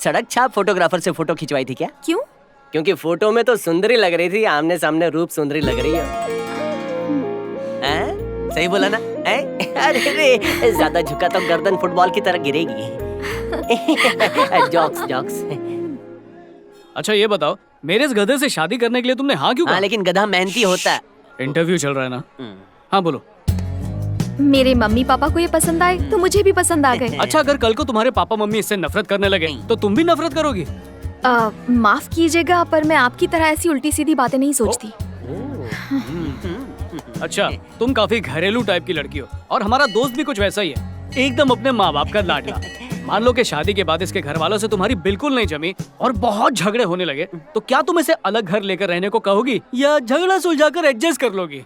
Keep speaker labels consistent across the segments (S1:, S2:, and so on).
S1: सड़क छाप फोटोग्राफर से फोटो खिंचवाई थी क्या?
S2: क्यों?
S1: क्योंकि फोटो में तो सुंदरी लग रही थी, आमने सामने रूप सुंदरी लग रही है। सही बोला ना? अरे रे, ज्यादा झुका तो गर्दन फुटबॉल की तरह गिरेगी। जॉक्स।
S3: अच्छा ये बताओ, मेरे इस गधे से शादी करने के लिए तुमने हाँ क्यों कहा?
S1: लेकिन गधा मेहनती होता है।
S3: इंटरव्यू चल रहा है ना? हाँ बोलो।
S2: मेरे मम्मी पापा को ये पसंद आए तो मुझे भी पसंद आ गए।
S3: अच्छा, अगर कल को तुम्हारे पापा मम्मी इससे नफरत करने लगे तो तुम भी नफरत करोगी?
S2: माफ कीजिएगा, पर मैं आपकी तरह ऐसी उल्टी सीधी बातें नहीं सोचती।
S3: अच्छा, तुम काफी घरेलू टाइप की लड़की हो और हमारा दोस्त भी कुछ वैसा ही है, एकदम अपने माँ बाप का लाडला। मान लो कि शादी के बाद इसके घर वालों से तुम्हारी बिल्कुल नहीं जमी और बहुत झगड़े होने लगे, तो क्या तुम इसे अलग घर लेकर रहने को कहोगी या झगड़ा सुलझाकर एडजस्ट कर लोगी?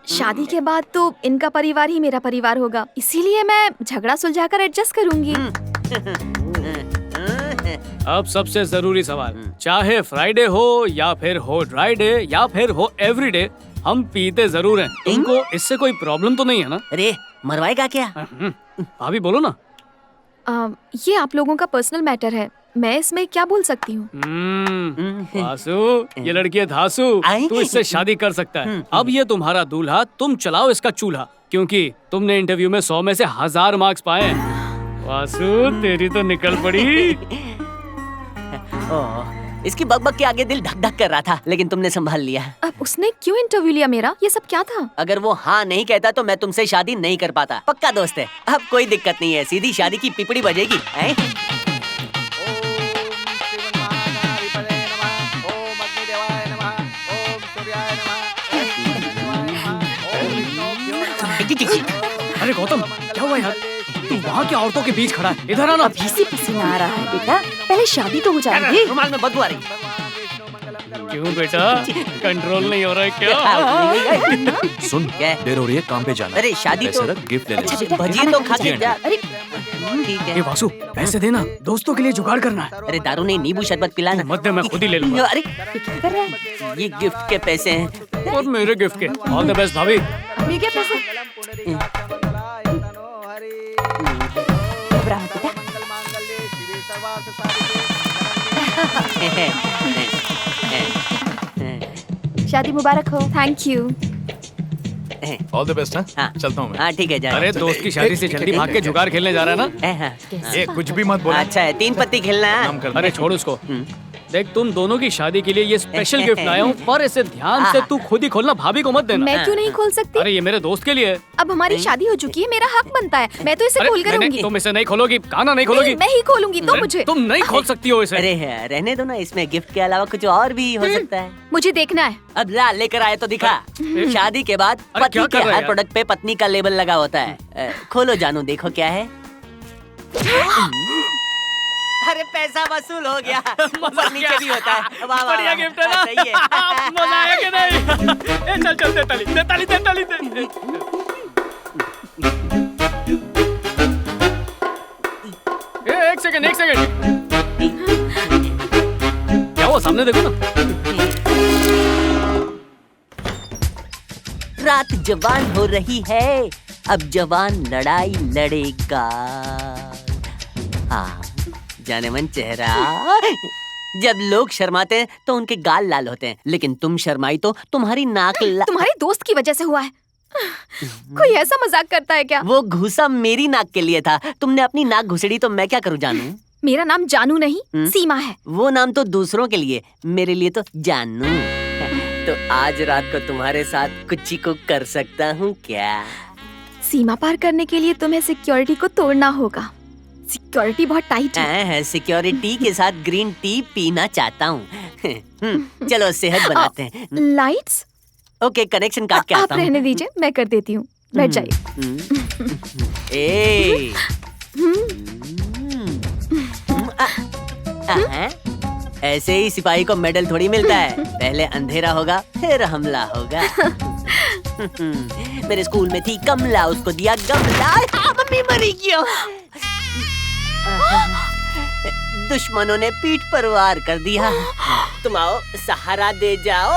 S2: शादी के बाद तो इनका परिवार ही मेरा परिवार होगा, इसीलिए मैं झगड़ा सुलझाकर एडजस्ट करूंगी।
S3: अब सबसे जरूरी सवाल, चाहे फ्राइडे हो या फिर हो ड्राई डे या फिर हो एवरीडे, हम पीते जरूर हैं। तुमको इससे कोई प्रॉब्लम तो नहीं है ना?
S1: अरे मरवाएगा क्या?
S3: भाभी बोलो ना।
S2: ये आप लोगों का पर्सनल मैटर है, मैं इसमें क्या बोल सकती हूँ?
S3: वासु, ये लड़की है धासु, तू इससे शादी कर सकता है। अब ये तुम्हारा दूल्हा, तुम चलाओ इसका चूल्हा, क्योंकि तुमने इंटरव्यू में 100 में से 1000 मार्क्स पाए हैं। वासु, तेरी तो निकल पड़ी।
S1: इसकी बकबक के आगे दिल धक धक कर रहा था, लेकिन तुमने संभाल लिया।
S2: अब उसने क्यों इंटरव्यू लिया मेरा? ये सब क्या था?
S1: अगर वो हाँ नहीं कहता तो मैं तुमसे शादी नहीं कर पाता। पक्का दोस्त है, अब कोई दिक्कत नहीं है, सीधी शादी की पिपड़ी बजेगी।
S3: अरे गौतम, क्या हुआ यार? तू वहाँ क्या औरतों के बीच खड़ा है? इधर आना।
S2: अभी से पसीना आ रहा है बेटा, पहले शादी तो हो जाएगी।
S1: रुमाल में बदबू आ रही।
S3: क्यों बेटा, कंट्रोल नहीं हो रहा है क्या?
S4: सुन, देर हो रही है, काम पे जाना।
S1: अरे शादी तो
S4: गिफ्ट ले ले।
S1: भजिए तो खा के जा। अरे ठीक है।
S3: वासु, पैसे देना, दोस्तों के लिए जुगाड़ करना है।
S1: अरे दारू नहीं, नींबू शरबत पिलाना।
S3: मत दे, मैं खुद ही ले लूंगा।
S1: अरे क्या कर रहा है? ये गिफ्ट के पैसे हैं।
S3: और मेरे गिफ्ट के। ऑल द बेस्ट भाभी।
S2: क्या पैसे? शादी मुबारक हो। Thank you.
S4: All the best. हाँ, चलता हूँ मैं।
S1: हाँ ठीक है, जा।
S3: अरे दोस्त की शादी से जल्दी भाग के जुगाड़ खेलने जा रहा है ना?
S4: ये कुछ भी मत बोलो।
S1: अच्छा है, 3 पत्ती खेलना है।
S3: अरे छोड़ उसको। देख, तुम दोनों की शादी के लिए ये स्पेशल गिफ्ट लाया हूँ, और इसे ध्यान से तू खुद ही खोलना, भाभी को मत देना।
S2: मैं क्यों नहीं खोल सकती?
S3: अरे ये मेरे दोस्त के लिए।
S2: अब हमारी शादी हो चुकी है, मेरा हक बनता है, मैं तो इसे खोल कर रहूंगी।
S3: तुम इसे नहीं खोलोगी, काना नहीं खोलोगी।
S2: मैं ही खोलूंगी, तो मुझे।
S3: तुम नहीं खोल सकती हो इसे।
S1: अरे रहने दो ना, इसमें गिफ्ट के अलावा कुछ और भी हो सकता है।
S2: मुझे देखना है।
S1: अब ला, लेकर आए तो दिखा। शादी के बाद पति के हर प्रोडक्ट पे पत्नी का लेबल लगा होता है। खोलो जानू, देखो क्या है। अरे पैसा वसूल हो गया। ऊपर नीचे भी होता है। वाह वाह,
S3: बढ़िया गिफ्ट है ना?
S1: सही है।
S3: मजा आया कि नहीं? चल चल, दे ताली, दे ताली, दे ताली, दे। एक सेकंड। क्या हुआ, सामने देखो ना।
S1: रात जवान हो रही है, अब जवान लड़ाई लड़ेगा। हाँ, जाने मन चेहरा। जब लोग शर्माते हैं तो उनके गाल लाल होते हैं, लेकिन तुम शर्माई तो तुम्हारी नाक
S2: तुम्हारे दोस्त की वजह से हुआ है। कोई ऐसा मजाक करता है क्या?
S1: वो घूसा मेरी नाक के लिए था, तुमने अपनी नाक घुसड़ी तो मैं क्या करूं जानू?
S2: मेरा नाम जानू नहीं, सीमा है।
S1: वो नाम तो दूसरों के लिए, मेरे लिए तो जानू। तो आज रात को तुम्हारे साथ कुछ को कर सकता हूँ क्या?
S2: सीमा पार करने के लिए तुम्हें सिक्योरिटी को तोड़ना होगा। सिक्योरिटी बहुत टाइट है।
S1: सिक्योरिटी के साथ ग्रीन टी पीना चाहता हूँ। चलो सेहत बनाते हैं।
S2: लाइट्स?
S1: ओके, कनेक्शन काट के आता हूँ।
S2: आप रहने दीजिए, मैं कर देती हूँ, बैठ जाइए।
S1: ऐसे ही सिपाही को मेडल थोड़ी मिलता है, पहले अंधेरा होगा फिर हमला होगा। मेरे स्कूल में थी कमला, उसको दिया गमला। मम्मी मरी क्यों? दुश्मनों ने पीठ पर वार कर दिया। तुम आओ, सहारा दे जाओ।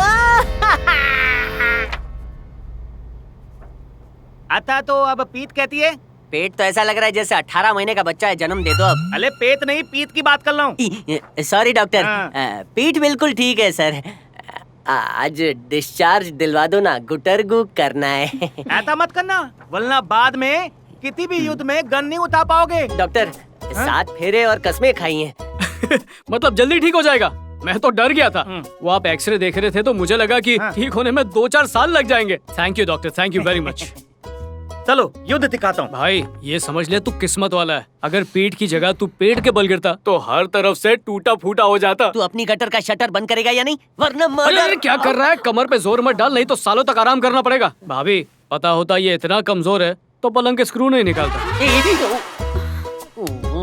S5: अतः तो अब पीत कहती है,
S1: पेट तो ऐसा लग रहा है जैसे 18 महीने का बच्चा है, जन्म दे दो अब।
S5: अरे पेट नहीं, पीत की बात कर रहा हूँ।
S1: सॉरी डॉक्टर,
S5: हाँ।
S1: पीठ बिल्कुल ठीक है सर। आज डिस्चार्ज दिलवा दो ना, गुटरगु करना है।
S5: ऐसा मत करना, वरना बाद में किसी भी युद्ध में गन नहीं उठा पाओगे।
S1: डॉक्टर 7 फेरे और कसमें खाई हैं।
S3: मतलब जल्दी ठीक हो जाएगा? मैं तो डर गया था। वो आप एक्सरे देख रहे थे तो मुझे लगा कि ठीक होने में 2-4 साल लग जाएंगे। Thank you doctor, thank you very much.
S5: चलो युद्ध दिखाता हूँ।
S3: भाई ये समझ ले तू किस्मत वाला है। अगर पीठ की जगह तू पेट के बल गिरता तो हर तरफ से टूटा फूटा हो जाता।
S1: तू अपनी गटर का शटर बंद करेगा या नहीं, वरना
S3: अरे
S1: मर्डर।
S3: क्या कर रहा है? कमर पे जोर मत डाल, नहीं तो सालों तक आराम करना पड़ेगा। भाभी पता होता ये इतना कमजोर है तो पलंग के स्क्रू नहीं निकालता।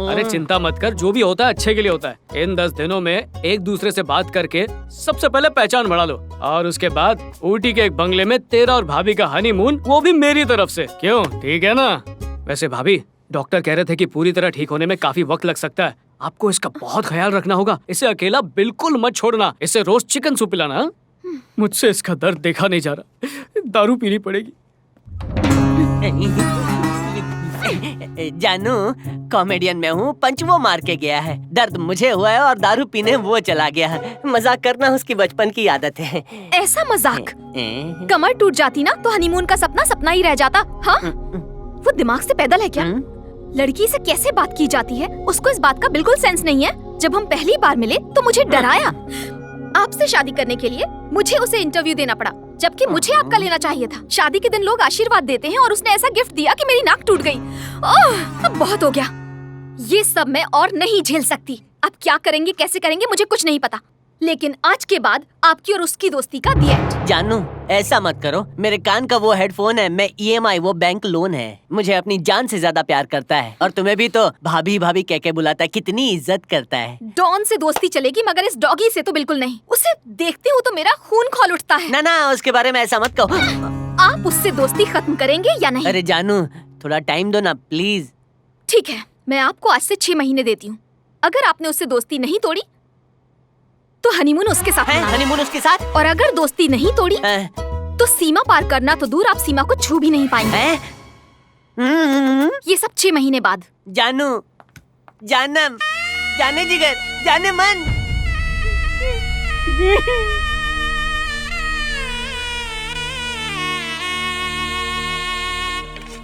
S3: अरे चिंता मत कर, जो भी होता है अच्छे के लिए होता है। इन 10 दिनों में एक दूसरे से बात करके सबसे पहले पहचान बढ़ा लो, और उसके बाद ऊटी के एक बंगले में तेरा और भाभी का हनीमून, वो भी मेरी तरफ से। क्यों, ठीक है ना? वैसे भाभी, डॉक्टर कह रहे थे कि पूरी तरह ठीक होने में काफी वक्त लग सकता है। आपको इसका बहुत ख्याल रखना होगा। इसे अकेला बिल्कुल मत छोड़ना। इसे रोज चिकन सूप पिलाना। हाँ? मुझसे इसका दर्द देखा नहीं जा रहा, दारू पीनी पड़ेगी।
S1: जानू, कॉमेडियन में हूँ, पंच वो मार के गया है, दर्द मुझे हुआ है और दारू पीने वो चला गया है। मजाक करना उसकी बचपन की आदत है।
S2: ऐसा मजाक? कमर टूट जाती ना तो हनीमून का सपना सपना ही रह जाता। हाँ, वो दिमाग से पैदल है क्या? लड़की से कैसे बात की जाती है, उसको इस बात का बिल्कुल सेंस नहीं है। जब हम पहली बार मिले तो मुझे डराया। आपसे शादी करने के लिए मुझे उसे इंटरव्यू देना पड़ा, जबकि मुझे आपका लेना चाहिए था। शादी के दिन लोग आशीर्वाद देते हैं और उसने ऐसा गिफ्ट दिया कि मेरी नाक टूट गई। ओह, अब बहुत हो गया। ये सब मैं और नहीं झेल सकती। अब क्या करेंगे, कैसे करेंगे, मुझे कुछ नहीं पता। लेकिन आज के बाद आपकी और उसकी दोस्ती का दी एंड।
S1: जानू, ऐसा मत करो। मेरे कान का वो हेडफोन है, मैं EMI, वो बैंक लोन है। मुझे अपनी जान से ज्यादा प्यार करता है, और तुम्हें भी तो भाभी भाभी कह के बुलाता है। कितनी इज्जत करता है।
S2: डॉन से दोस्ती चलेगी, मगर इस डॉगी से तो बिल्कुल नहीं। उसे देखती हूँ तो मेरा खून खौल उठता है।
S1: ना ना, उसके बारे में ऐसा मत कहो।
S2: आप उससे दोस्ती खत्म करेंगे या नहीं?
S1: अरे जानू, थोड़ा टाइम दो ना प्लीज।
S2: ठीक है, मैं आपको आज से 6 महीने देती हूँ। अगर आपने उससे दोस्ती नहीं तोड़ी तो हनीमून उसके साथ मनाना।
S1: हनीमून उसके साथ?
S2: और अगर दोस्ती नहीं तोड़ी तो सीमा पार करना तो दूर, आप सीमा को छू भी नहीं पाएंगे। ये सब 6 महीने बाद।
S1: जानू, जानम, जाने जिगर, जाने मन।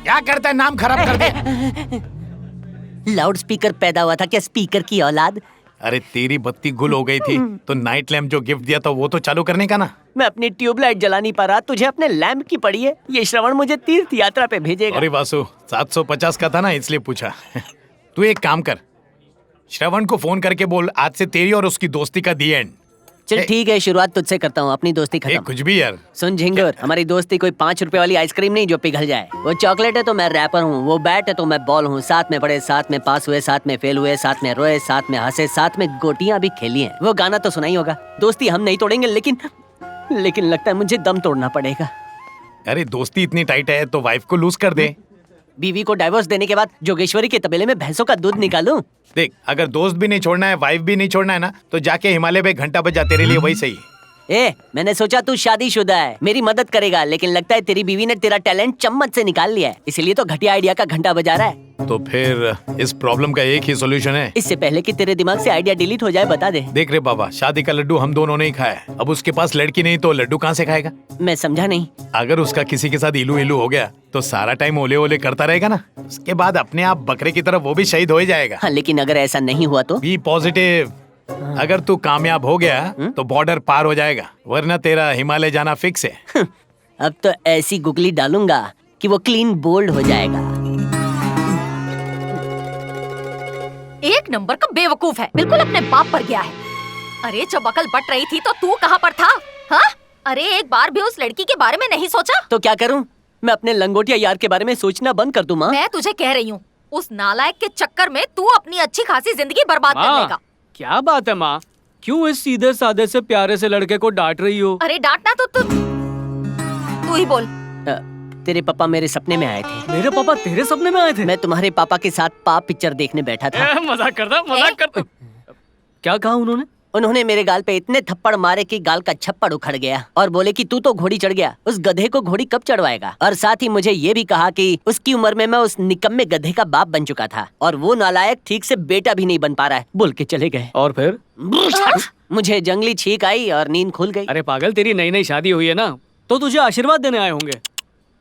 S4: क्या करता है, नाम खराब कर दे।
S1: लाउड स्पीकर पैदा हुआ था क्या, स्पीकर की औलाद?
S4: अरे तेरी बत्ती गुल हो गई थी तो नाइट लैम्प जो गिफ्ट दिया था वो तो चालू करने का ना।
S1: मैं अपनी ट्यूबलाइट जला नहीं पा रहा, तुझे अपने लैंप की पड़ी है। ये श्रवण मुझे तीर्थ यात्रा पे भेजेगा।
S4: अरे वासु, 750 का था ना, इसलिए पूछा। तू एक काम कर, श्रवण को फोन करके बोल आज से तेरी और उसकी दोस्ती का दी एंड।
S1: चल ठीक है, शुरुआत तुझसे करता हूँ, अपनी दोस्ती खत्म।
S4: कुछ भी यार।
S1: सुन झिंगुर, हमारी दोस्ती कोई 5 रुपए वाली आइसक्रीम नहीं जो पिघल जाए। वो चॉकलेट है तो मैं रैपर हूँ, वो बैट है तो मैं बॉल हूँ। साथ में पढ़े, साथ में पास हुए, साथ में फेल हुए, साथ में रोए, साथ में हंसे, साथ में गोटियां भी खेली हैं। वो गाना तो सुना ही होगा। दोस्ती हम नहीं तोड़ेंगे, लेकिन लगता है मुझे दम तोड़ना पड़ेगा।
S4: अरे दोस्ती इतनी टाइट है तो वाइफ को लूज कर दे।
S1: बीवी को डाइवोर्स देने के बाद जोगेश्वरी के तबेले में भैंसों का दूध निकालूं?
S4: देख, अगर दोस्त भी नहीं छोड़ना है, वाइफ भी नहीं छोड़ना है ना, तो जाके हिमालय पे घंटा बजा, तेरे लिए वही सही है।
S1: मैंने सोचा तू शादीशुदा है, मेरी मदद करेगा, लेकिन लगता है तेरी बीवी ने तेरा टैलेंट चम्मच से निकाल लिया है, इसीलिए तो घटिया आइडिया का घंटा बजा रहा है।
S4: तो फिर इस प्रॉब्लम का एक ही सॉल्यूशन है।
S1: इससे पहले कि तेरे दिमाग से आइडिया डिलीट हो जाए बता दे।
S4: देख रे बाबा, शादी का लड्डू हम दोनों ने ही खाया है। अब उसके पास लड़की नहीं तो लड्डू कहाँ से खाएगा?
S1: मैं समझा नहीं।
S4: अगर उसका किसी के साथ इलू इलू हो गया तो सारा टाइम ओले ओले करता रहेगा ना, उसके बाद अपने आप बकरे की तरफ वो भी शहीद हो ही जाएगा।
S1: हाँ, लेकिन अगर ऐसा नहीं हुआ तो?
S4: Be positive. अगर तू कामयाब हो गया तो बॉर्डर पार हो जाएगा, वरना तेरा हिमालय जाना फिक्स है।
S1: अब तो ऐसी गुगली डालूंगा कि वो क्लीन बोल्ड हो जाएगा।
S6: एक नंबर का बेवकूफ है, बिल्कुल अपने बाप पर गया है। अरे जब अकल बट रही थी तो तू कहाँ पर था? हाँ? अरे एक बार भी उस लड़की के बारे में नहीं सोचा?
S1: तो क्या करूं? मैं अपने लंगोटिया यार के बारे में सोचना बंद कर दूं माँ?
S6: मैं तुझे कह रही हूँ, उस नालायक के चक्कर में तू अपनी अच्छी खासी जिंदगी बर्बाद कर लेगा।
S3: क्या बात है माँ, क्यों इस सीधे साधे से प्यारे से लड़के को डांट रही हो?
S6: अरे डांटना तो तू ही बोल।
S1: तेरे पापा मेरे सपने में आए थे।
S3: मेरे पापा तेरे सपने में आए थे?
S1: मैं तुम्हारे पापा के साथ पाप पिक्चर देखने बैठा था।
S3: मजाक करता। क्या कहा उन्होंने?
S1: उन्होंने मेरे गाल पे इतने थप्पड़ मारे कि गाल का छप्पड़ उखड़ गया और बोले कि तू तो घोड़ी चढ़ गया, उस गधे को घोड़ी कब चढ़वाएगा। और साथ ही मुझे ये भी कहा कि उसकी उम्र में मैं उस निकम्मे गधे का बाप बन चुका था और वो नालायक ठीक से बेटा भी नहीं बन पा रहा है, बोल के चले गए।
S3: और फिर?
S1: मुझे जंगली छींक आई और नींद खुल गई।
S3: अरे पागल, तेरी नई नई शादी हुई है ना, तो तुझे आशीर्वाद देने आए होंगे।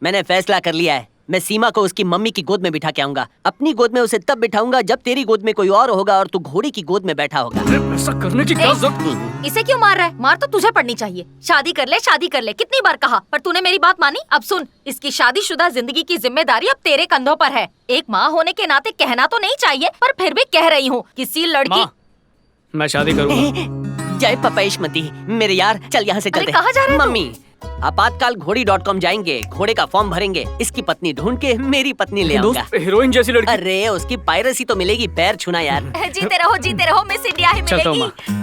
S1: मैंने फैसला कर लिया है, मैं सीमा को उसकी मम्मी की गोद में बिठा के आऊंगा। अपनी गोद में उसे तब बिठाऊंगा जब तेरी गोद में कोई और होगा और तू घोड़ी की गोद में बैठा होगा।
S3: ऐसा करने की क्या जरूरत?
S6: इसे क्यों मार रहा है? मार तो तुझे पड़नी चाहिए। शादी कर ले, शादी कर ले, कितनी बार कहा, पर तूने मेरी बात मानी। अब सुन, इसकी शादीशुदा जिंदगी की जिम्मेदारी अब तेरे कंधों पर है। एक माँ होने के नाते कहना तो नहीं चाहिए, पर फिर भी कह रही हूँ, किसी लड़की।
S3: मैं शादी करूंगा।
S1: जय पपेशमती मेरे यार, चल यहाँ से चलते।
S6: कहाँ जा रहे हो तू?
S1: मम्मी, आपातकाल घोड़ी.com जाएंगे, घोड़े का फॉर्म भरेंगे, इसकी पत्नी ढूंढ के मेरी पत्नी ले आऊंगा।
S3: दोस्त, हीरोइन जैसी लड़की।
S1: अरे उसकी पायरेसी तो मिलेगी, पैर छूना यार।
S6: जीते रहो, मिस इंडिया ही
S3: चलता हूँ
S6: मिलेगी।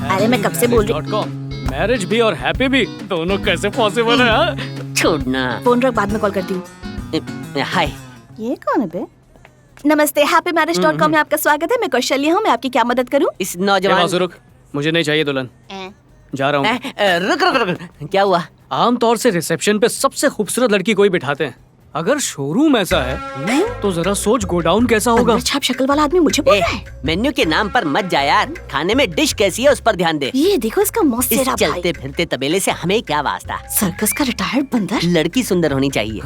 S2: अरे मैं कब से बोल रही।
S3: मैरिज भी और हैप्पी भी, दोनों कैसे पॉसिबल है? हाँ?
S1: छोड़ना।
S2: फोन रख, बाद में कॉल करती हूँ।
S1: हाय,
S2: ये कौन है बे? नमस्ते, हैप्पी मैरिज.com में आपका स्वागत है। मैं कौशल्या हूँ, मैं आपकी क्या मदद करूँ?
S1: इस नौजवान।
S3: रुक, मुझे नहीं चाहिए दुल्हन, जा रहा हूँ।
S1: रुक रुक रुक, क्या हुआ?
S3: आमतौर से रिसेप्शन पे सबसे खूबसूरत लड़की को ही बिठाते हैं। अगर शोरूम ऐसा है तो जरा सोच गोडाउन कैसा होगा।
S2: अंदर छाप शक्ल वाला आदमी मुझे बोल रहा है।
S1: मेन्यू के नाम पर मत जा यार, खाने में डिश कैसी है उस पर ध्यान दे।
S2: ये देखो इसका
S1: इस
S2: मौसेरा भाई।
S1: चलते फिरते तबेले से हमें क्या वास्ता।
S2: सर्कस का रिटायर्ड बंदर।
S1: लड़की सुंदर होनी चाहिए।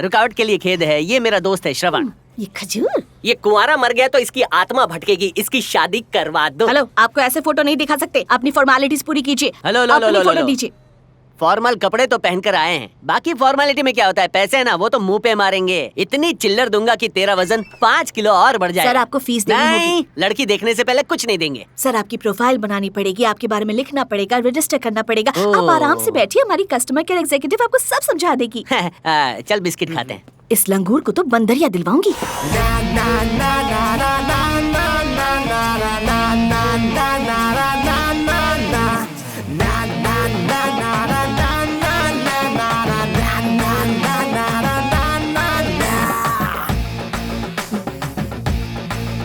S1: रुकावट के लिए खेद है, ये मेरा दोस्त है श्रवण।
S2: ये खजूर।
S1: ये कुंवारा मर गया तो इसकी आत्मा भटकेगी, इसकी शादी करवा दो।
S2: हेलो, आपको ऐसे फोटो नहीं दिखा सकते, अपनी फॉर्मेलिटीज पूरी कीजिए।
S1: हेलो, लो, लो,
S2: अपनी
S1: लो,
S2: फोटो
S1: लो।
S2: दीजिए।
S1: फॉर्मल कपड़े तो पहनकर आए हैं, बाकी फॉर्मेलिटी में क्या होता है? पैसे है ना, वो तो मुंह पे मारेंगे। इतनी चिल्लर दूंगा कि तेरा वजन 5 किलो और बढ़ जाएगा।
S2: सर, आपको फीस देनी होगी।
S1: नहीं, लड़की देखने से पहले कुछ नहीं देंगे।
S2: सर, आपकी प्रोफाइल बनानी पड़ेगी, आपके बारे में लिखना पड़ेगा, रजिस्टर करना पड़ेगा।
S1: ओह।
S2: आप आराम से बैठिए, हमारी कस्टमर केयर एग्जीक्यूटिव आपको सब समझा देगी।
S1: चल बिस्किट खाते हैं।
S2: इस लंगूर को तो बंदरिया दिलवाऊंगी।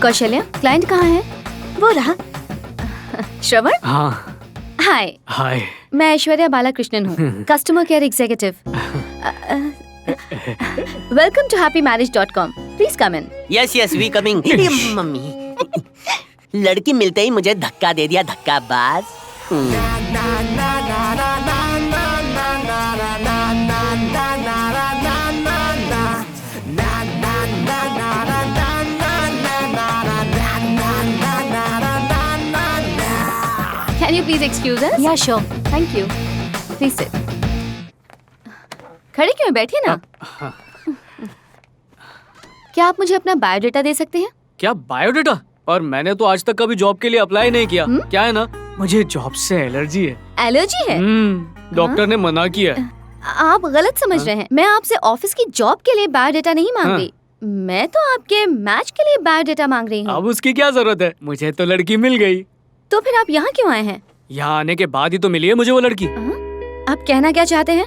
S2: कौशल्या, क्लाइंट कहाँ है? वो रहा। श्रवण।
S3: हाँ,
S2: हाय,
S3: हाय।
S2: मैं ऐश्वर्या बालाकृष्णन हूँ, customer care executive. Welcome to happymariage.com। Please come in.
S1: Yes yes, we coming. Mummy, लड़की मिलते ही मुझे धक्का दे दिया, धक्का बाज।
S2: Can you please excuse us? Yeah, sure. Thank you. Please sit. खड़े क्यों हैं? बैठिए ना। क्या आप मुझे अपना बायोडाटा दे सकते हैं?
S3: क्या बायोडाटा? और मैंने तो आज तक कभी जॉब के लिए अप्लाई नहीं किया। क्या है ना, मुझे जॉब से एलर्जी है।
S2: एलर्जी है?
S3: डॉक्टर ने मना किया है।
S2: आप गलत समझ रहे हैं। मैं आपसे ऑफिस की जॉब के लिए बायोडाटा नहीं मांग रही। मैं तो आपके मैच के लिए बायोडाटा मांग रही हूँ।
S3: अब उसकी क्या जरूरत है, मुझे तो लड़की मिल गई।
S2: तो फिर आप यहाँ क्यों आए हैं?
S3: यहाँ आने के बाद ही तो मिली है मुझे वो लड़की।
S2: आप कहना क्या चाहते हैं?